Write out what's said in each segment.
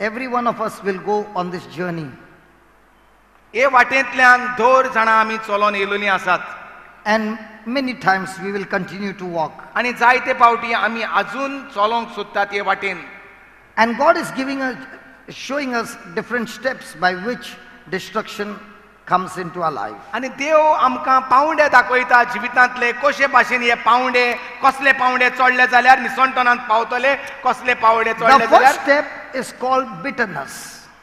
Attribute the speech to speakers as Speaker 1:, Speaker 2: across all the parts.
Speaker 1: Every one of us will go on this journey.
Speaker 2: हे वाटेंतल्यान दोर जाणां आमी चलोन येयलोलीं आसात
Speaker 1: And many times we will continue to walk.
Speaker 2: आनी जायते फावटी आमी आजून चलोंक सोदतात हे वाटेन.
Speaker 1: And God is showing us different steps by which destruction comes into our life.
Speaker 2: आनी देव आमकां पावंडे दाखयता जिवितांतले कशे भाशेन हे पावंडे कसले पावंडे चडले जाल्यार निसंतोनांत पावतले कसले पावंडे
Speaker 1: The
Speaker 2: चडले
Speaker 1: first
Speaker 2: जाल्यार
Speaker 1: step is called bitterness.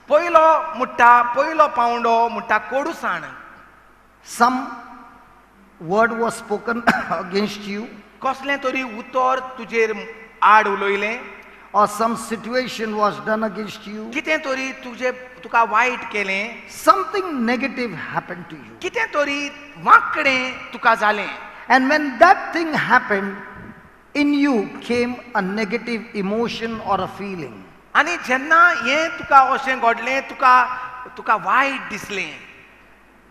Speaker 2: पयलो पावंडो म्हणटा कोडूसाण.
Speaker 1: Some word was spoken against you,
Speaker 2: कसलें तरी उतर तुजेर आड उलयलें,
Speaker 1: or some situation was done against you.
Speaker 2: कितें तरी तुका वायट केलें,
Speaker 1: Something negative happened to you.
Speaker 2: कितें तरी वांकडें तुका जालें.
Speaker 1: And when that thing happened, in you came a negative emotion or a feeling.
Speaker 2: आनी जेन्ना हें तुका अशें घडलें तुका वायट दिसलें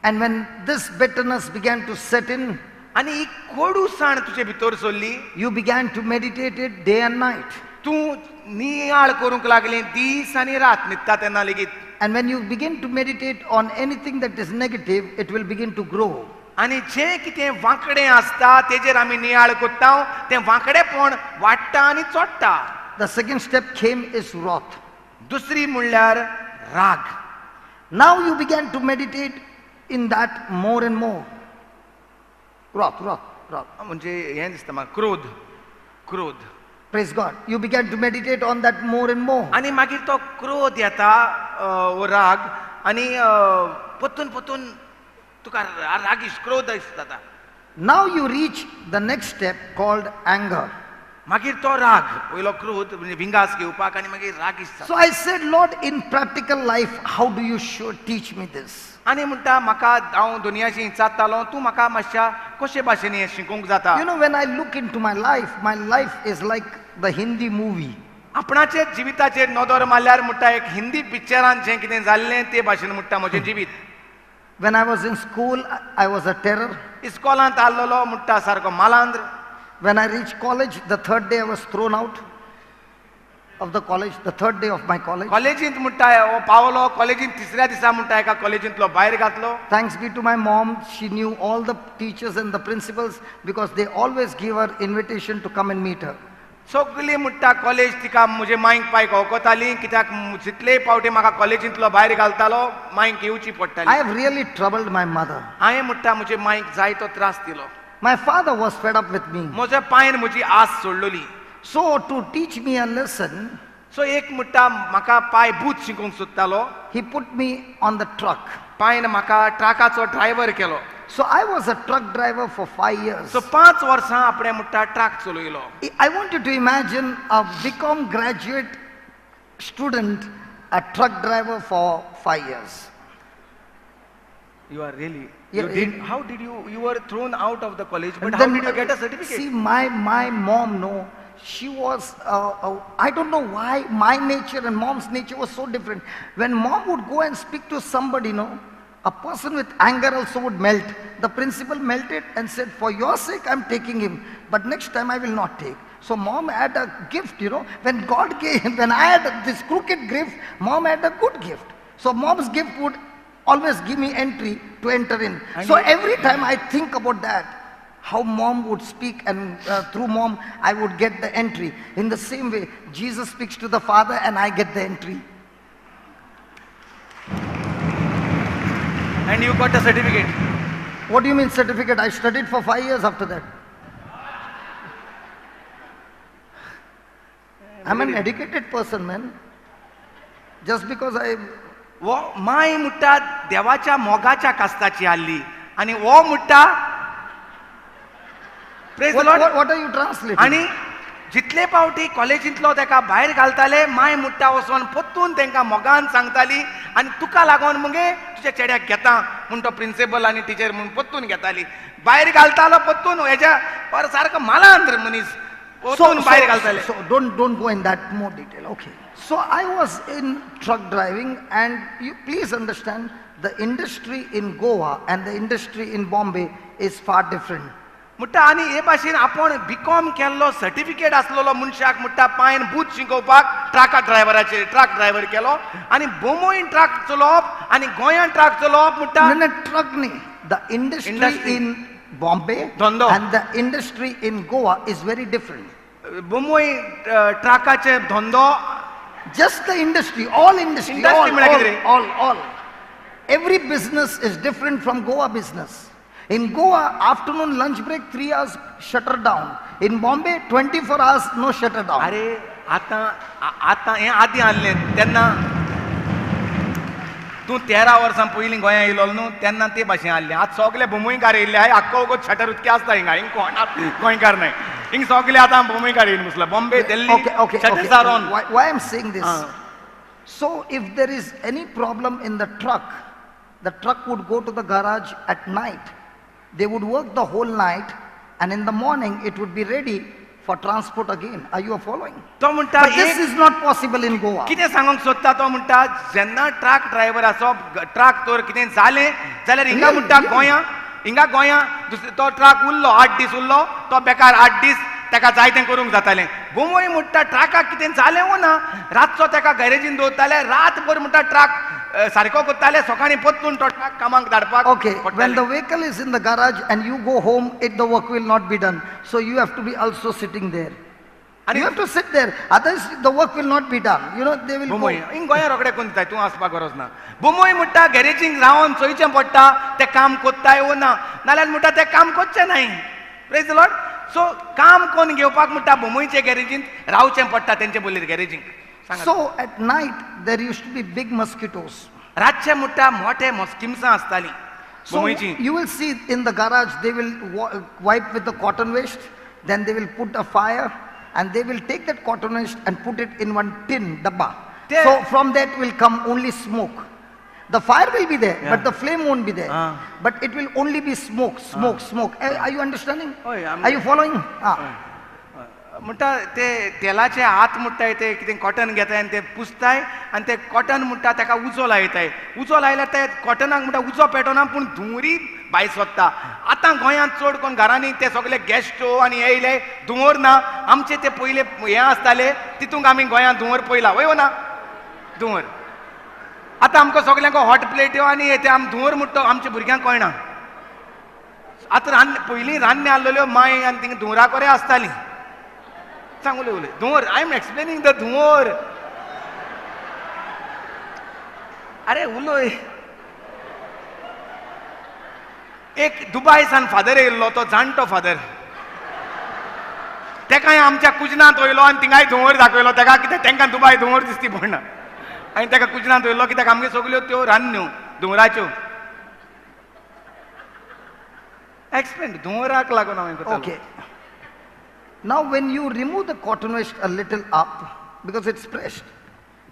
Speaker 1: And when this bitterness began to set in,
Speaker 2: आनी ही कोडूसाण तुजे भितर सरली,
Speaker 1: you began to meditate it day and night.
Speaker 2: तूं नियाळ करूंक लागलें दीस आनी रात न्हिदता तेन्ना लेगीत.
Speaker 1: And when you begin to meditate on anything that is negative, it will begin to grow.
Speaker 2: आनी जें कितें वांकडें आसता तेजेर आमी नियाळ कोत्ता तें वांकडेपण वाडटा आनी चोडटा.
Speaker 1: The second step came is wrath.
Speaker 2: दुसरी म्हणल्यार राग.
Speaker 1: Now you began to meditate in that more and more. Wrath.
Speaker 2: म्हणजे हें दिसता म्हाका क्रोध.
Speaker 1: Praise God. You began to meditate on that more and more.
Speaker 2: आनी मागीर तो क्रोध येता वो राग आनी पोतून तुका रागीश क्रोध जाता.
Speaker 1: Now you reach the next step called anger.
Speaker 2: मागीर तो राग पयलो क्रोध म्हणजे विंगास घेवपाक आनी मागीर रागीश जाता.
Speaker 1: So I said, Lord, in practical life, how do you teach me this?
Speaker 2: आनी म्हणटा म्हाका हांव दुनियाशी चात्तालो तूं म्हाका मातशा कशे भाशेन हें शिकूंक जाता.
Speaker 1: You know, when I look into my life is like the Hindi movie.
Speaker 2: आपणाचे जिविताचेर नदर मारल्यार म्हणटा एक हिंदी पिक्चरान जें कितें जाल्लें ते भाशेन म्हणटा म्हजें जिवीत.
Speaker 1: When I was in school, I was a terror.
Speaker 2: इस्कॉलांत आसलोलो म्हणटा सारको मालांद्र.
Speaker 1: When I reached college, the third day I was thrown out of the college, the third day of my college.
Speaker 2: कॉलेजींत म्हणटा हो पावलो कॉलेजींत तिसऱ्या दिसा म्हणटा एका कॉलेजींतलो भायर घातलो.
Speaker 1: Thanks be to my mom, she knew all the teachers and the principals because they always give her invitation to come and meet her.
Speaker 2: सगळीं म्हणटा कॉलेज तिका म्हजे मांयक पायक वळखतालीं कित्याक जितलेय फावटी म्हाका कॉलेजींतलो भायर घालतालो मांयक येवची
Speaker 1: I
Speaker 2: पडटाली.
Speaker 1: have really troubled my mother.
Speaker 2: हांवें म्हणटा म्हजे मांयक जायतो त्रास दिलो.
Speaker 1: My father was fed up with me.
Speaker 2: म्हज्या पांयन म्हजी आस सोडलोली.
Speaker 1: So to teach me a lesson,
Speaker 2: सो एक म्हणटा म्हाका पांयभूत शिकूंक सोदतालो.
Speaker 1: he put me on the truck.
Speaker 2: पांयन म्हाका ट्रकाचो ड्रायव्हर केलो.
Speaker 1: So I was a truck driver for 5 years.
Speaker 2: So 5 वर्सां आपणें म्हणटा ट्रक चलयलो.
Speaker 1: I want you to imagine a BCom graduate student, a truck driver for 5 years.
Speaker 2: You are really.
Speaker 1: Yeah,
Speaker 2: How did you were thrown out of the college? But
Speaker 1: And
Speaker 2: how
Speaker 1: then,
Speaker 2: did you get a certificate?
Speaker 1: See, my mom, no, she was, I don't know why my nature and mom's nature was so different. When mom would go and speak to somebody, no, a person with anger also would melt. The principal melted and said, for your sake, I'm taking him. But next time I will not take. So mom had a gift, you know. When God gave, when I had this crooked gift, mom had a good gift. So mom's gift would always give me entry to enter in. So every time I think about that, how mom would speak and through mom I would get the entry. In the same way, Jesus speaks to the Father and I get the entry.
Speaker 2: And you got a certificate.
Speaker 1: What do you mean certificate? I studied for 5 years after that. I'm an educated person, man. Just because I...
Speaker 2: वो my म्हणटा देवाच्या मोगाच्या कास्ताची आल्ली आनी वो म्हणटा praise the Lord.
Speaker 1: What are you translating?
Speaker 2: आनी जितले फावटी कॉलेजींतलो तेका भायर घालताले माय म्हणटा वचोन पोत्तून तांकां मोगान सांगताली आनी तुका लागोन मगे तुज्या चेड्याक घेता म्हूण तो प्रिंसिपल आनी टिचर म्हूण पोत्तून घेताली. भायर घालतालो पोत्तून हेज्या पर सारको मालांद्र मनीस पोत्तून भायर घालताले.
Speaker 1: So don't go in that more detail. Okay. So I was in truck driving, and you please understand the industry in Goa and the industry in Bombay is far different.
Speaker 2: म्हणटा आनी हे भाशेन आपण बीकॉम केल्लो certificate आसलेलो मनशाक म्हणटा पांयन boot शिकोवपाक ट्रका ड्रायव्हराचेर truck driver केलो आनी बोमोईन ट्रक चलोवप आनी गोंयांत ट्रक चलोवप म्हणटा
Speaker 1: No, no, truck nahi. The industry
Speaker 2: Industry.
Speaker 1: in Bombay
Speaker 2: Dhando.
Speaker 1: and the industry in Goa is very different.
Speaker 2: बोमोई ट्रकाचे धंदो
Speaker 1: Just the industry, all industry,
Speaker 2: Industry म्हळ्यार कितें रे?
Speaker 1: all. Every business is different from Goa business. In Goa, afternoon lunch break, 3 hours shutter down. In Bombay, 24 hours no shutter down.
Speaker 2: अरे आतां आतां हें आदीं आहलें तेन्ना तूं 13 वर्सां पयलीं गोंया येयलो न्हू तेन्ना ते भाशेन आहलें आतां सगळे बोमोईकार येयले हाय आख्खो वगत शटर उदके आसता हिंगा हिंग कोणाक गोंयकार नाय हिंग सगळे आतां बोमोईकार येयन बसला Bombay Delhi
Speaker 1: Okay.
Speaker 2: Shutters are on
Speaker 1: Why I'm saying this?
Speaker 2: Ah.
Speaker 1: So if there is any problem in the truck would go to the garage at night. They would work the whole night, and in the morning it would be ready for transport again. Are you following?
Speaker 2: तो म्हणटा
Speaker 1: But this is not possible in Goa.
Speaker 2: कितें सांगूंक सोदता तो म्हणटा जेन्ना truck ड्रायव्हराचो truck तर कितें जालें जाल्यार हिंगा म्हणटा गोंया तो ट्रक उरलो 8 दीस उरलो तो बेकार 8 दीस ताका जाय तें करूंक जातालें बोमोई म्हणटा ट्रकाक कितें जालें वो ना रातचो ताका गॅरेजीन दवरताले रातभर म्हणटा ट्रक सारको करताले सकाळीं परतून तो ट्रक कामाक धाडपाक
Speaker 1: Okay, when the vehicle is in the garage and you go home, the work will not be done. So you have to be also sitting there. And you have to sit there. Otherwise, the work will not be done. You know, they will
Speaker 2: बोमोई
Speaker 1: go.
Speaker 2: हिंग गोंया रोखडे कोण दिताय तूं आसपाक गरज ना बोमोई म्हणटा गॅरेजीन रावन चोयचें पडटा तें काम कोत्ताय वो ना नाल्यार म्हणटा तें काम कोच्चें नाय प्रेज द लॉर्ड सो काम कोण घेवपाक म्हणटा बोमोईचे गॅरेजीन रावचें पडटा तेंचे बोलीर गॅरेजीन
Speaker 1: So at night, there used to be big mosquitoes.
Speaker 2: रातचे म्हणटा मोठे मॉस्किम्सां आसतालीं
Speaker 1: So
Speaker 2: बोमोईची
Speaker 1: you will see in the garage, they will wipe with the cotton waste. Then they will put a fire and they will take that cotton waste and put it in one tin, dabba.
Speaker 2: There-
Speaker 1: So from that will come only smoke. The fire will be there, but the flame won't be there.
Speaker 2: Ah.
Speaker 1: But it will only be smoke. Are you understanding?
Speaker 2: Oy, I'm-
Speaker 1: Are you following?
Speaker 2: म्हणटा ते तेलाचे हात म्हणटाय ते कितें cotton घेताय आनी ते पुसताय आनी ते कॉटन म्हणटा ताका उजो लायताय उजो लायल्यार ते कॉटनाक म्हणटा उजो पेटोना पूण धुंवरी भायर सोदता आतां गोंयांत चड कोण घरांनी ते सगळे गॅस स्टोव आनी येयले धुंवर ना आमचे ते पयले हे आसताले तितूंक आमी गोंयांत धुंवर पयला वय ना धुंवर आतां आमकां सगल्यांक हॉट प्लेट्यो आनी ते आमी धुंवर म्हणटा आमच्या भुरग्यांक कळना आतां पयलीं रान्नी आहलेल्यो माय आनी थिंगा धुंवराकोरे आसतालीं सांग उलय धुंवर आय एम एक्सप्लेनिंग द धुंवर अरे उलय एक दुबयसान फादर येयल्लो तो जाणटो फादर तेकाय आमच्या कुजनांत वयलो आनी थिंगाय धुंवर दाखयलो तेका कितें तांकां दुबय धुंवर दिसती पडना आनी तेका कुजनांत वयलो कित्याक आमगे सगल्यो त्यो रान्न्यो धुंवराच्यो एक्सप्लेन धुंवराक लागून हांवें करतालो.
Speaker 1: Okay. Now when you remove the cotton waste a little up, because it's pressed,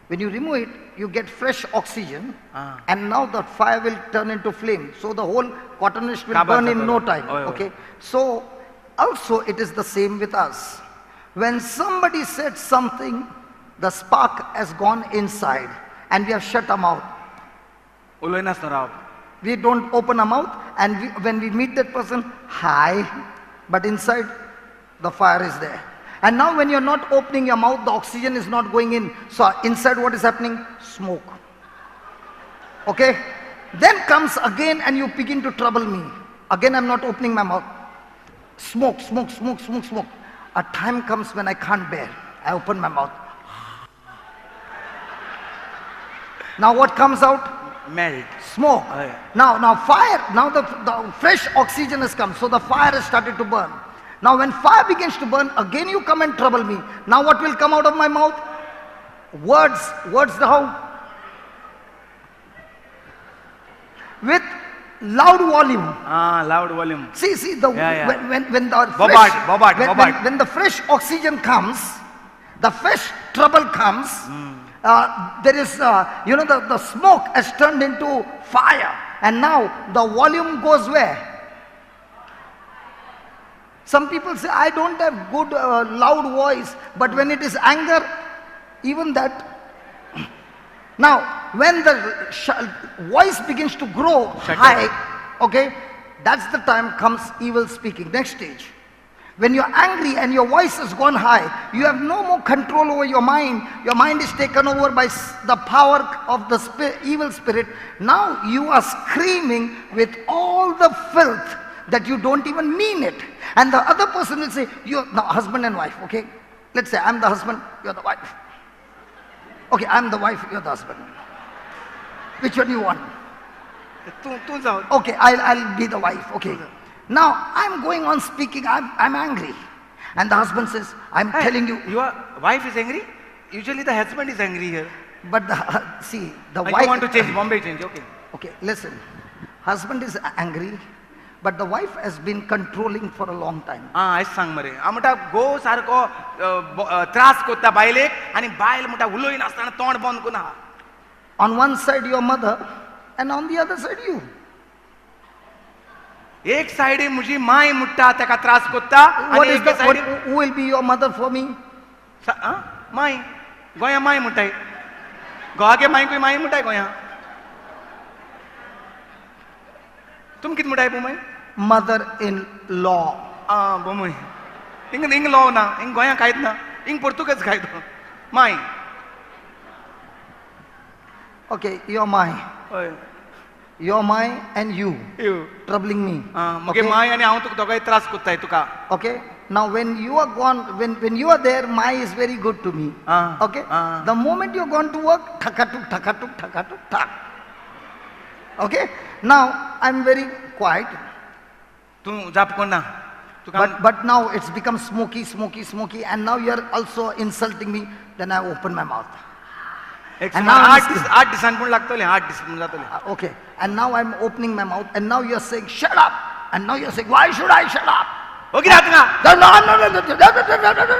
Speaker 1: when you remove it, you get fresh oxygen,
Speaker 2: Ah.
Speaker 1: and now the fire will turn into flame. So the whole cotton waste will
Speaker 2: Kabar,
Speaker 1: burn in
Speaker 2: kabar.
Speaker 1: no time.
Speaker 2: Oy, oy.
Speaker 1: Okay. So also it is the same with us. When somebody said something, the spark has gone inside, and we have shut our mouth.
Speaker 2: उलयनासतना रावप
Speaker 1: We don't open our mouth, and when we meet that person, hi, but inside the fire is there. And now when you're not opening your mouth, the oxygen is not going in. So inside what is happening? Smoke. Okay? Then comes again and you begin to trouble me. Again I'm not opening my mouth. Smoke. A time comes when I can't bear. I open my mouth. Now what comes out?
Speaker 2: Melt
Speaker 1: Smoke.
Speaker 2: Oh, yeah.
Speaker 1: Now fire, now the fresh oxygen has come, so the fire has started to burn. Now when fire begins to burn, again you come and trouble me. Now what will come out of my mouth? Words how? With loud volume.
Speaker 2: Loud volume
Speaker 1: See, the
Speaker 2: Yeah.
Speaker 1: when the
Speaker 2: Bobart.
Speaker 1: when the fresh oxygen comes, the fresh trouble comes. There is, the smoke has turned into fire, and now the volume goes where? Some people say, I don't have good loud voice, but when it is anger, even that. Now, when the voice begins to grow
Speaker 2: Shut
Speaker 1: high, okay, that's the time comes evil speaking. Next stage. When you're angry and your voice has gone high, you have no more control over your mind. Your mind is taken over by the power of the evil spirit. Now you are screaming with all the filth that you don't even mean it. And the other person will say, you're now husband and wife, okay? Let's say I'm the husband, you're the wife. Okay, I'm the wife, you're the husband. Which one you want?
Speaker 2: तू जाऊ.
Speaker 1: Okay, I'll be the wife, okay. Now I'm going on speaking, I'm angry. And the husband says, I'm telling you.
Speaker 2: Your wife is angry? Usually the husband is angry here.
Speaker 1: But see, the
Speaker 2: I
Speaker 1: wife.
Speaker 2: want to change, Bombay change, okay.
Speaker 1: Okay, listen. Husband is angry, but the wife has been controlling for a long time.
Speaker 2: आयज सांग मरे हांव म्हणटा गो सारको त्रास कोत्ता बायलेक आनी बायल म्हणटा उलोय नासतना तोंड बंद करून आहा.
Speaker 1: On one side your mother, and on the other side you.
Speaker 2: एक साइडी म्हजी माय म्हणटा ताका त्रास कोत्ता
Speaker 1: What
Speaker 2: आनी
Speaker 1: is
Speaker 2: एक
Speaker 1: the,
Speaker 2: साइडी
Speaker 1: who will be your mother for me?
Speaker 2: My गोंया माय म्हणटाय गोवागे मायकूय माय म्हणटाय गोंया. तुम कितें म्हणटाय बुमय?
Speaker 1: Mother-in-law.
Speaker 2: बुमय हिंग लॉ ना हिंग गोंया कांयच ना हिंग पोर्तुगेज कायदो माय.
Speaker 1: Okay, you're my.
Speaker 2: हय
Speaker 1: You're my and you. Troubling me.
Speaker 2: मुगे माय आनी हांव तुका दोगांय त्रास कोत्ताय तुका.
Speaker 1: Okay. Now when you are gone, when you are there, my is very good to me. Okay. The moment you're gone to work, thakatuk, thakatuk, thakatuk, thak. Okay. Now I'm very quiet.
Speaker 2: तू जाप कोण ना तुका.
Speaker 1: But now it's become smoky, smoky, smoky, and now you're also insulting me. Then I open my mouth.
Speaker 2: And now 8 दिसान पूण लागतले 8 दीस पूण जातले.
Speaker 1: Okay. And now I'm opening my mouth, and now you're saying, shut up. And now you're saying, why should I shut up?
Speaker 2: Okay रात ना
Speaker 1: No.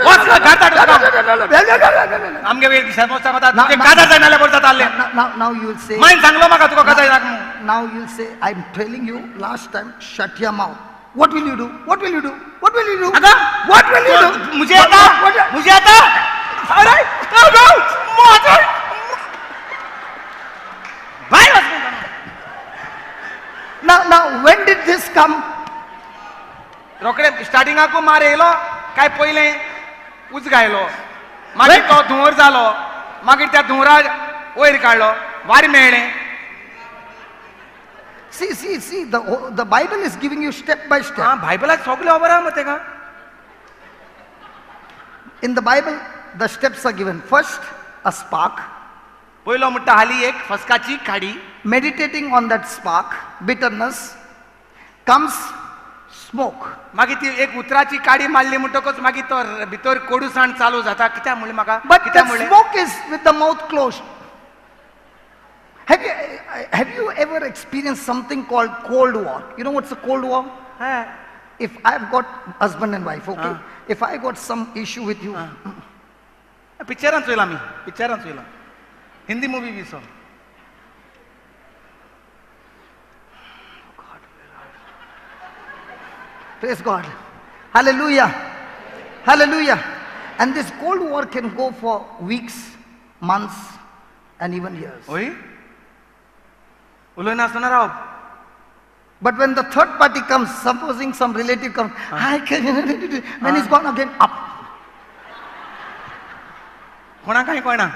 Speaker 2: Watch ना गाता तुका आमगे वेळ दिसा मोस्ता मता तुजे गादा जायनाले बोलता ताल्ले.
Speaker 1: Now you will say,
Speaker 2: मायन सांगलो म्हाका तुका गादा जायनाक.
Speaker 1: now you'll say, I'm telling you last time, shut your mouth. What will you do? What will you do? What will you do?
Speaker 2: अगं
Speaker 1: What will you do?
Speaker 2: मुझे आता अरे mother बाय.
Speaker 1: Now when did this come?
Speaker 2: रोकडे स्टार्टिंगाकू मार येयलो काय पयले उज गायलो मागीर तो धुंवर जालो मागीर त्या धुंवरा वयर काडलो वारें मेळ्ळें.
Speaker 1: See, the Bible is giving you step by step.
Speaker 2: बायबलात सगळें खबर आहा मग तेका.
Speaker 1: In the Bible, the steps are given. First, a spark.
Speaker 2: पयलो म्हणटा हाली एक फसकाची काडी.
Speaker 1: Meditating on that spark, bitterness, comes smoke.
Speaker 2: मागीर ती एक उतराची काडी मारली म्हणटकच मागीर तो भितर कोडूसाण चालू जाता. कित्याक म्हणलें म्हाका
Speaker 1: But
Speaker 2: कित्याक
Speaker 1: the
Speaker 2: म्हणलें
Speaker 1: smoke is with the mouth closed. Have you ever experienced something called Cold War? You know what's a Cold War? If I've got husband and wife, okay? If I got some issue with you,
Speaker 2: पिक्चरान चोयला आमी पिक्चरान चोयला Hindi movie B so.
Speaker 1: praise God. Hallelujah. Hallelujah. And this Cold War can go for weeks, months, and even years.
Speaker 2: ओय उलोय नासतना Rao.
Speaker 1: But when the third party comes, supposing some relative comes, when he's gone again, up.
Speaker 2: कोणा काय कळना.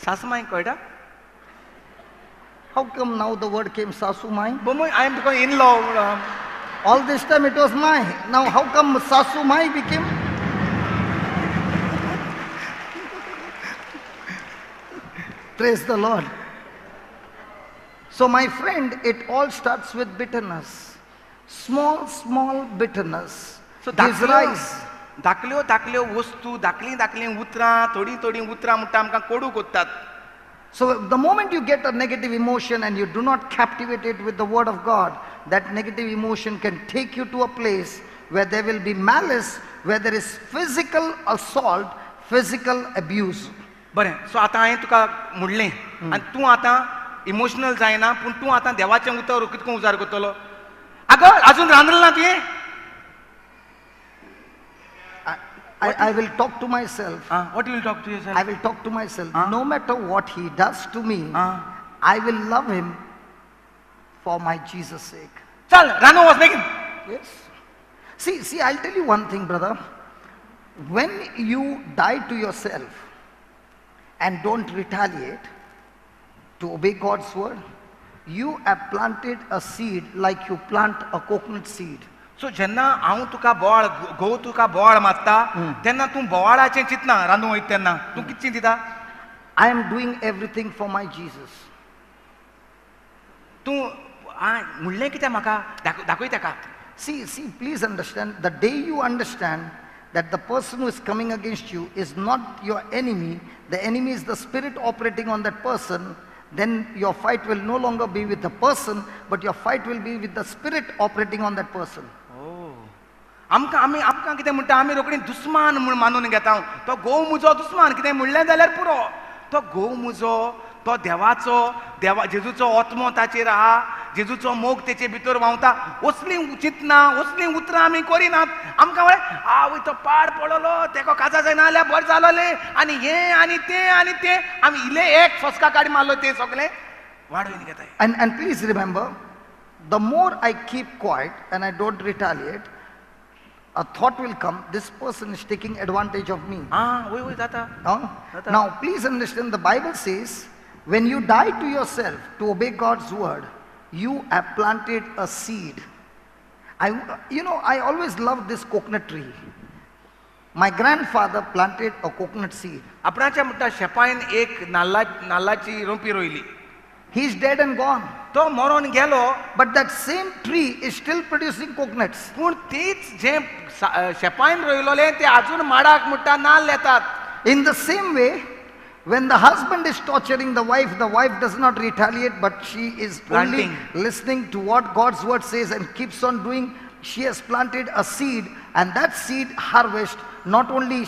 Speaker 2: सासमाई कळटा.
Speaker 1: How come now the word came Sasu Mai?
Speaker 2: बोमय I am because in law.
Speaker 1: All this time it was Mai. Now how come Sasu Mai became? Praise the Lord. So my friend, it all starts with bitterness. Small bitterness.
Speaker 2: So
Speaker 1: gives rise.
Speaker 2: धाकल्यो वस्तू धाकली उतरां थोडी उतरां म्हणटा आमकां कोडू कोत्तात.
Speaker 1: So the moment you get a negative emotion and you do not captivate it with the word of God, that negative emotion can take you to a place where there will be malice, where there is physical assault, physical abuse.
Speaker 2: बरें सो आतां हांवें तुका म्हणलें आनी तूं आतां emotional जायना पूण तूं आतां देवाचें उतर कितको उजार करतलो. आगो आजून रांदलें ना तुवें.
Speaker 1: I will talk to myself.
Speaker 2: What you will talk to yourself?
Speaker 1: I will talk to myself. No matter what he does to me, I will love him for my Jesus' sake.
Speaker 2: चल रानू वच बेगीन.
Speaker 1: Yes. See, I'll tell you one thing, brother. When you die to yourself and don't retaliate to obey God's word, you have planted a seed like you plant a coconut seed.
Speaker 2: सो जेन्ना हांव तुका बोवाळ घोव तुका बोवाळ मारता तेन्ना तूं बोवाळाचें चिंतना रांदूंक वयता तेन्ना तूं कितें चिंतिता?
Speaker 1: I am doing everything for my Jesus.
Speaker 2: तूं म्हणलें कितें म्हाका दाखय ताका.
Speaker 1: See, please understand, the day you understand that the person who is coming against you is not your enemy, the enemy is the spirit operating on that person, then your fight will no longer be with the person, but your fight will be with the spirit operating on that person.
Speaker 2: आमकां कितें म्हणटा आमी रोखडी दुस्मान म्हूण मानून घेता. तो घोव म्हजो दुस्मान कितें म्हणलें जाल्यार पुरो. तो घोव म्हजो, तो देवाचो, जेजूचो आत्मो ताचेर आहा, जेजूचो मोग तेचे भितर व्हांवता. असलीं चिंतना, असलीं उतरां आमी करिनात. आमकां म्हळें आवय तो पाड पडलो, तेका काजार जायना जाल्यार बरें जालोलें, आनी हें आनी तें आमी इले एक फसका काडी मारलो तें सगळें वाडोवन घेताय.
Speaker 1: And please remember, the more I keep quiet and I don't retaliate, a thought will come, this person is taking advantage of me.
Speaker 2: वय जाता.
Speaker 1: Now, please understand, the Bible says, when you die to yourself to obey God's word, you have planted a seed. I always loved this coconut tree. My grandfather planted a coconut seed.
Speaker 2: आपणाच्या म्हणटा शेपायन एक नाल्लाची रोंपी रोयली.
Speaker 1: He's dead and gone.
Speaker 2: तो मरोन गेलो.
Speaker 1: But that same tree is still producing coconuts.
Speaker 2: पूण तीच जे शेपायन रोयलोले ते अजून माडाक म्हणटा नाल्ल येतात.
Speaker 1: In the same way, when the husband is torturing the wife does not retaliate, but she is only listening to what God's word says and keeps on doing. She has planted a seed, and that seed harvest, not only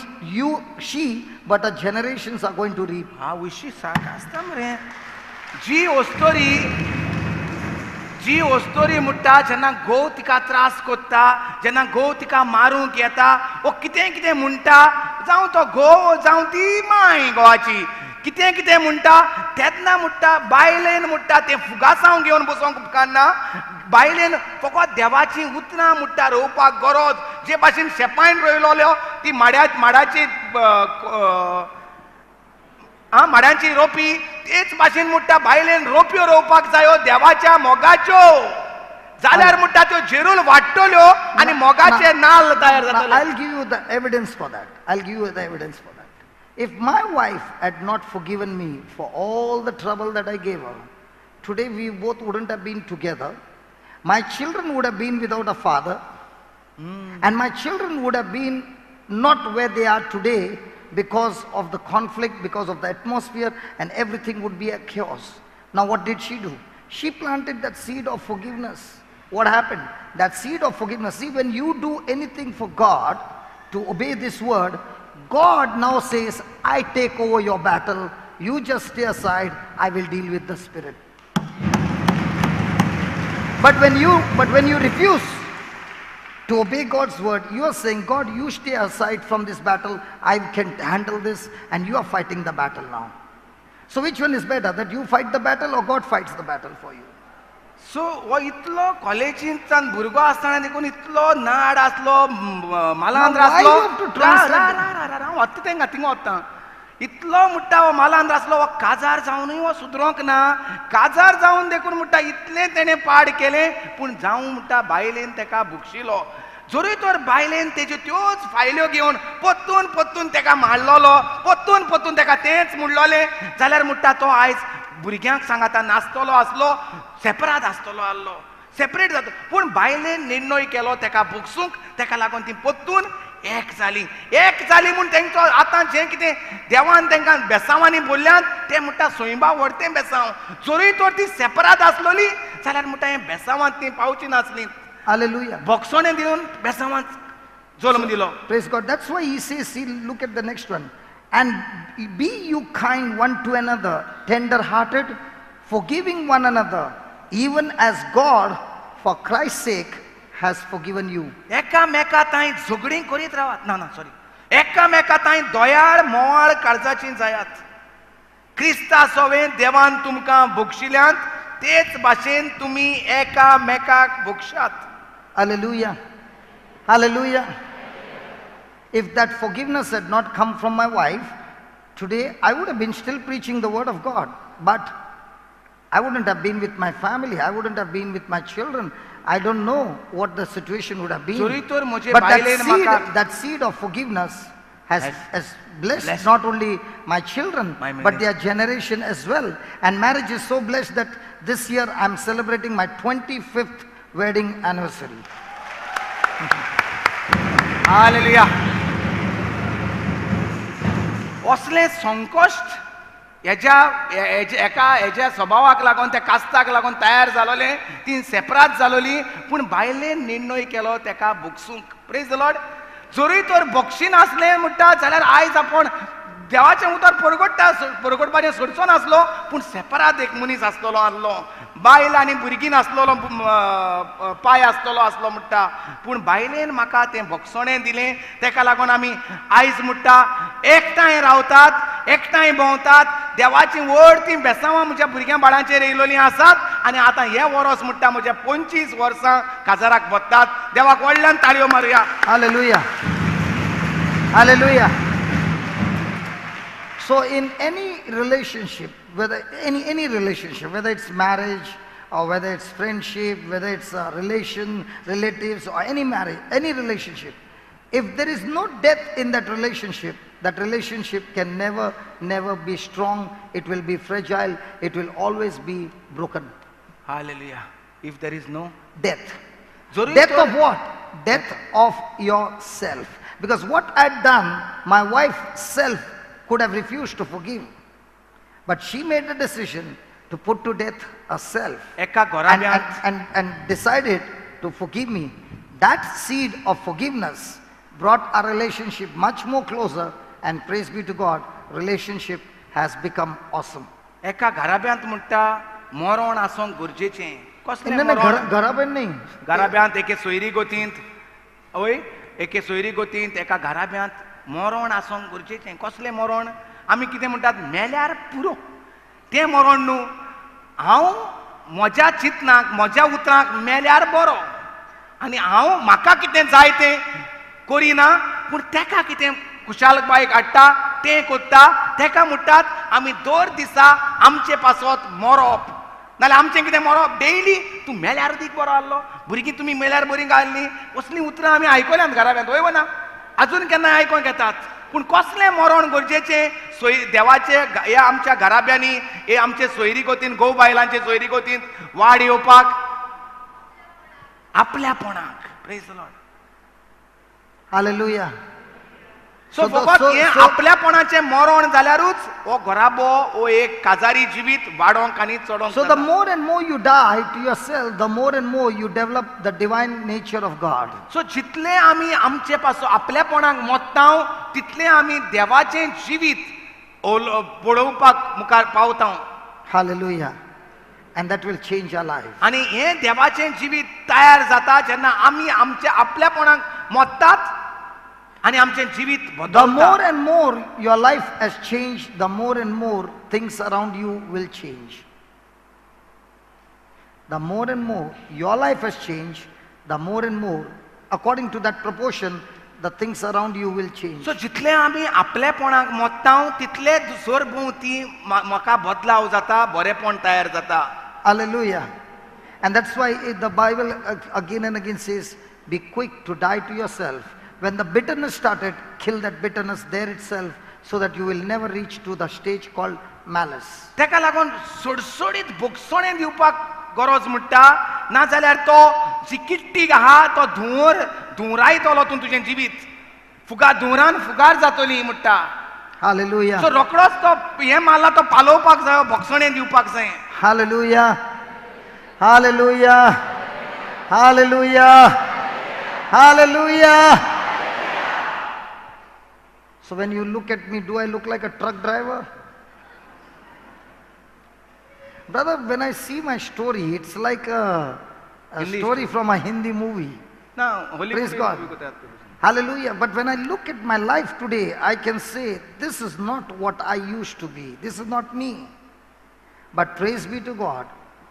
Speaker 1: she, but the generations are going to reap.
Speaker 2: विशी साक आसता मरे. जी ओस्तोरी म्हणटा जेन्ना घोव तिका त्रास कोत्ता, जेन्ना घोव तिका मारूंक येता, वो कितें म्हणटा, जावं तो घोव जावं ती माय घोवाची कितें म्हणटा, तेन्ना म्हणटा बायलेन म्हणटा तें फुगासांव घेवन बसोंक उपकारना. बायलेन फकत देवाची उतरां म्हणटा रोवपाक गरज. जे भाशेन शेपायन रोयलोल्यो ती माडाची माडांची रोपी तेच भाशेन म्हणटा बायलेन रोपयो रोवपाक जायो देवाच्या मोगाच्यो. जाल्यार म्हणटा त्यो झेरूल वाडटल्यो आनी मोगाचे नाल्ल तयार जातले.
Speaker 1: I'll give you the evidence for that. If my wife had not forgiven me for all the trouble that I gave her, today we both wouldn't have been together. My children would have been without a father, and my children would have been not where they are today because of the conflict, because of the atmosphere, and everything would be a chaos. Now what did she do? She planted that seed of forgiveness. What happened? That seed of forgiveness. See, when you do anything for God, to obey this word, God now says, I take over your battle. You just stay aside. I will deal with the spirit. But when you refuse to obey God's word, you are saying, God, you stay aside from this battle. I can handle this, and you are fighting the battle now. So which one is better, that you fight the battle or God fights the battle for you?
Speaker 2: सो हो इतलो कॉलेजींतल्यान भुरगो आसतना देखून इतलो नाड आसलो, मालांद्र आसलो. हांव वता तेंगा थिंगा वता. इतलो म्हणटा हो मालांद्र आसलो, हो काजार जावनूय हो सुदरोंक ना. काजार जावन देखून म्हणटा इतलें तेणें पाड केलें, पूण जावं म्हणटा बायलेन तेका भुक्षिलो. जोरी तर बायलेन तेज्यो त्योच फायल्यो घेवन पोत्तून तेका मारलोलो, पोत्तून तेका तेंच म्हणलोलें, जाल्यार म्हणटा तो आयज भुरग्यांक सांगाता नासतलो आसलो, सेपरेट आसतलो आसलो, सेपरेट जाता. पूण बायलेन निर्णय केलो तेका भुगसूंक, तेका लागून ती पोत्तून एक जाली म्हूण तेंचो आतां जें कितें देवान तेंकां बेसांवांनी बोल्ल्यात तें म्हणटा सोयंबा व्हडतें बेसांव. जोरी तर ती सेपरेट आसलोली जाल्यार म्हणटा हें बेसांवांत ती पावची नासली.
Speaker 1: Hallelujah.
Speaker 2: बोक्सोणें दिवन बेसांवांत जल्म दिलो.
Speaker 1: Praise God. That's why he says, see, look at the next one. And be you kind one to another, tender-hearted, forgiving one another, even as God, for Christ's sake, has forgiven you.
Speaker 2: एकामेका ताई झगडीं करीत रावात. एकामेका ताई दयाळ मोवाळ काळजाची जायात. Crysta सोवें देवान तुमकां भोगशिल्यांत तेच भाशेन तुम्ही एकामेकाक बक्षात.
Speaker 1: Hallelujah. Hallelujah. If that forgiveness had not come from my wife, today I would have been still preaching the word of God. But I wouldn't have been with my family. I wouldn't have been with my children. I don't know what the situation would have been.
Speaker 2: जोरी तर म्हजे
Speaker 1: But
Speaker 2: बायलेन म्हाका
Speaker 1: that seed of forgiveness has blessed
Speaker 2: blessed
Speaker 1: not only my children,
Speaker 2: my
Speaker 1: but their generation as well. And marriage is so blessed that this year I'm celebrating my 25th wedding anniversary.
Speaker 2: Hallelujah. असले संकश्ट हेज्या स्वभावाक लागून त्या कास्ताक लागून तयार जालोले ती सेपराट जालोली पूण बायलेन निर्णय केलो तेका भोगसूंक. Praise the Lord. जोरी तर भोगशी नासले म्हणटा जाल्यार आयज आपण देवाचें उतर परगोडपाचें सोडचो नासलो पूण सेपराट एक मनीस आसतलो आसलो. बायल आनी भुरगीं नासलोलो पाय आसलो म्हणटा पूण बायलेन म्हाका तें भोगसणें दिलें. तेका लागून आमी आयज म्हणटा एकठांय रावतात, एकठांय भोंवतात. देवाची व्हड ती बेसांवां म्हज्या भुरग्यां बाळांचेर येयलोलीं आसात आनी आतां हें वरोस म्हणटा म्हज्या 25 वर्सां काजाराक बसतात. देवाक व्हडल्यान ताळयो मारया.
Speaker 1: Hallelujah. Hallelujah. So in any relationship, whether any relationship, whether it's marriage or whether it's friendship, whether it's a relatives or any marriage, any relationship, if there is no depth in that relationship can never be strong. It will be fragile. It will always be broken.
Speaker 2: Hallelujah. If there is no
Speaker 1: Death.
Speaker 2: जोरी
Speaker 1: Death
Speaker 2: तर-
Speaker 1: of what? Death of yourself. Because what I'd done, my wife self could have refused to forgive. But she made the decision to put to death herself
Speaker 2: एका घोराब्यांत
Speaker 1: and decided to forgive me. That seed of forgiveness brought our relationship much more closer, and praise be to God, relationship has become awesome.
Speaker 2: एका घराब्यांत म्हणटा मरण आसोंक गरजेचें. कसलें
Speaker 1: नहीं,
Speaker 2: मरण?
Speaker 1: घराबेन नहीं.
Speaker 2: घराब्यांत एके सोयरी गोतींत एके सोयरी गोतींत एका घराब्यांत मरण आसोंक गरजेचें. कसलें मरण? आमी कितें म्हणटात मेल्यार पुरो. तें मरण न्हू. हांव म्हज्या चिंतनाक म्हज्या उतराक मेल्यार बरो आनी हांव म्हाका कितें जाय तें करिना पूण तेका कितें कुशालबायेक हाडटा तें कोत्ता. तेका म्हणटात आमी दर दिसा आमचे पासत मरप नाल्यार आमचें कितें मरप. डेली तूं मेल्यार दीक बरो आहलो. भुरगीं तुमी मेल्यार बरीं घाल्लीं. असलीं उतरां आमी आयकल्यांत घराब्यांत वय ना. अजून केन्ना आयकोंक येतात. पूण कसलें मरण गरजेचें? देवाचे हे आमच्या घराब्यांनी हे आमचे सोयरी कोतीन घोव बायलांचे सोयरी कोतीन वाड येवपाक आपल्यापणाक. Praise the Lord.
Speaker 1: Hallelujah.
Speaker 2: So फकत हें आपल्यापणाचें मरण जाल्यारूच हो घराबो हो एक काजारी जिवीत वाडोंक आनी चडोंक
Speaker 1: So the
Speaker 2: जाता.
Speaker 1: more and more you die to yourself, the more and more you develop the divine nature of God.
Speaker 2: सो जितले आमी आमचे पासून आपल्यापणाक मोत्तांव तितले आमी देवाचें जिवीत पळोवपाक मुखार पावता.
Speaker 1: Hallelujah. And that will change our life.
Speaker 2: आनी हें देवाचें जिवीत तयार जाता जेन्ना आमी आमच्या आपल्यापणाक मोत्तात आनी आमचें जिवीत
Speaker 1: The
Speaker 2: बदलता.
Speaker 1: more and more your life has changed, the more and more things around you will change. The more and more your life has changed, the more and more, according to that proportion, the things around you will change.
Speaker 2: सो जितले आमी आपल्यापणाक मोत्तांव तितले दुसर भोंवती म्हाका बदलाव जाता, बरेपण तयार जाता.
Speaker 1: Hallelujah. And that's why the Bible again and again says, be quick to die to yourself. When the bitterness started, kill that bitterness there itself so that you will never reach to the stage called malice.
Speaker 2: तेका लागून सोडसोडीत भोगसणें दिवपाक गरज म्हणटा. नाजाल्यार तो जी kitty आहा तो धुंवरायतलो तूं तुजें जिवीत. धुंवरान फुगार जातली म्हणटा.
Speaker 1: Hallelujah.
Speaker 2: सो रोखडोच तो हें मारला तो पालोवपाक जाय, भोगसणें दिवपाक जाय.
Speaker 1: Hallelujah. Hallelujah. Hallelujah. Hallelujah. So when you look at me, do I look like a truck driver? Brother, when I see my story, it's like a
Speaker 2: Hindi
Speaker 1: story from a Hindi movie.
Speaker 2: ना
Speaker 1: Praise God. Hallelujah. But when I look at my life today, I can say, this is not what I used to be. This is not me. But praise be to God,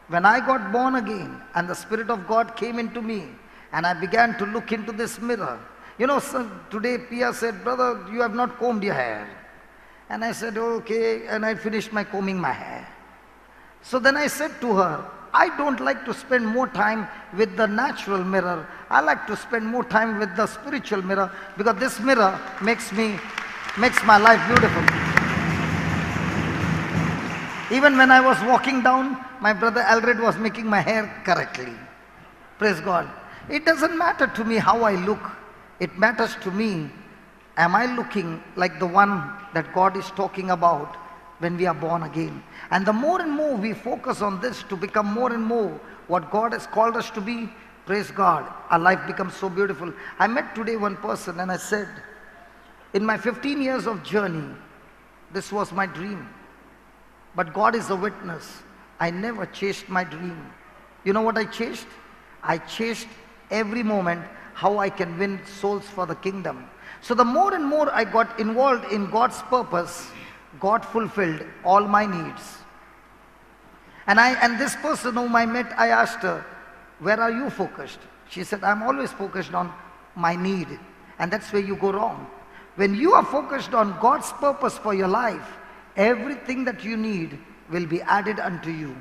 Speaker 1: When I got born again and the Spirit of God came into me and I began to look into this mirror, you know, so today Pia said, brother, you have not combed your hair. And I said, okay, and I finished my combing my hair. So then I said to her, I don't like to spend more time with the natural mirror. I like to spend more time with the spiritual mirror, because this mirror makes my life beautiful. Even when I was walking down, my brother Alred was making my hair correctly. Praise God. It doesn't matter to me how I look. It matters to me, am I looking like the one that God is talking about when we are born again? And the more and more we focus on this to become more and more what God has called us to be, praise God, our life becomes so beautiful. I met today one person and I said, in my 15 years of journey, this was my dream. But God is a witness. I never chased my dream. You know what I chased? I chased every moment how I can win souls for the kingdom. So the more and more I got involved in God's purpose, God fulfilled all my needs. And this person whom I met, I asked her, where are you focused? She said, I'm always focused on my need. And that's where you go wrong. When you are focused on God's purpose for your life, everything that you need will be added unto you.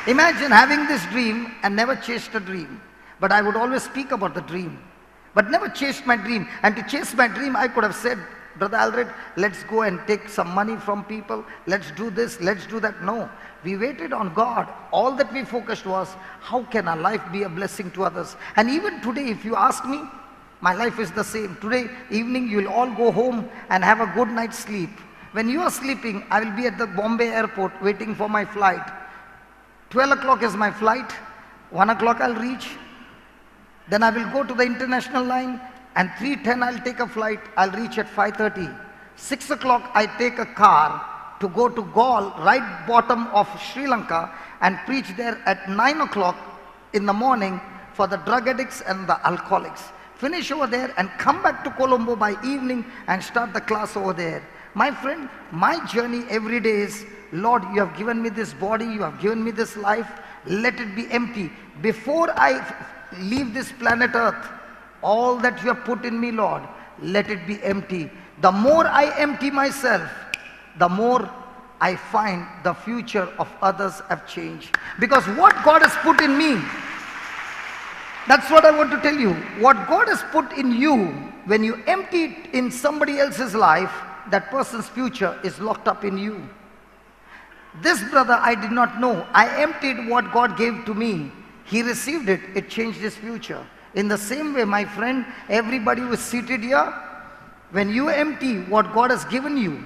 Speaker 1: Imagine having this dream and never chased a dream. But I would always speak about the dream, but never chased my dream. And to chase my dream, I could have said, Brother Alred, let's go and take some money from people. Let's do this, let's do that. No, we waited on God. All that we focused was, how can our life be a blessing to others? And even today, if you ask me, my life is the same. Today evening, you will all go home and have a good night's sleep. When you are sleeping, I will be at the Bombay airport waiting for my flight. 12 o'clock is my flight. 1 o'clock I'll reach. Then I will go to the international line, and 3:10 I'll take a flight. I'll reach at 5:30. 6 o'clock I take a car to go to Galle, right bottom of Sri Lanka, and preach there at 9 o'clock in the morning for the drug addicts and the alcoholics. Finish over there and come back to Colombo by evening and start the class over there. My friend, my journey every day is, Lord, you have given me this body, you have given me this life, let it be empty. Before I leave this planet Earth, all that you have put in me, Lord, let it be empty. The more I empty myself, the more I find the future of others have changed. Because what God has put in me, that's what I want to tell you. What God has put in you, when you empty it in somebody else's life, that person's future is locked up in you. This brother I did not know. I emptied what God gave to me. He received it. It changed his future. In the same way, my friend, everybody who is seated here, when you empty what God has given you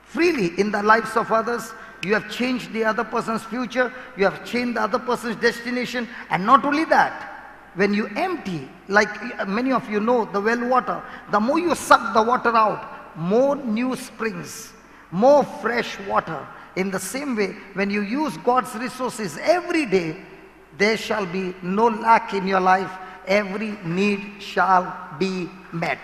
Speaker 1: freely in the lives of others, you have changed the other person's future, you have changed the other person's destination. And not only that, when you empty, like many of you know, the well water, the more you suck the water out, more new springs, more fresh water. In the same way, when you use God's resources every day, there shall be no lack in your life. Every need shall be met.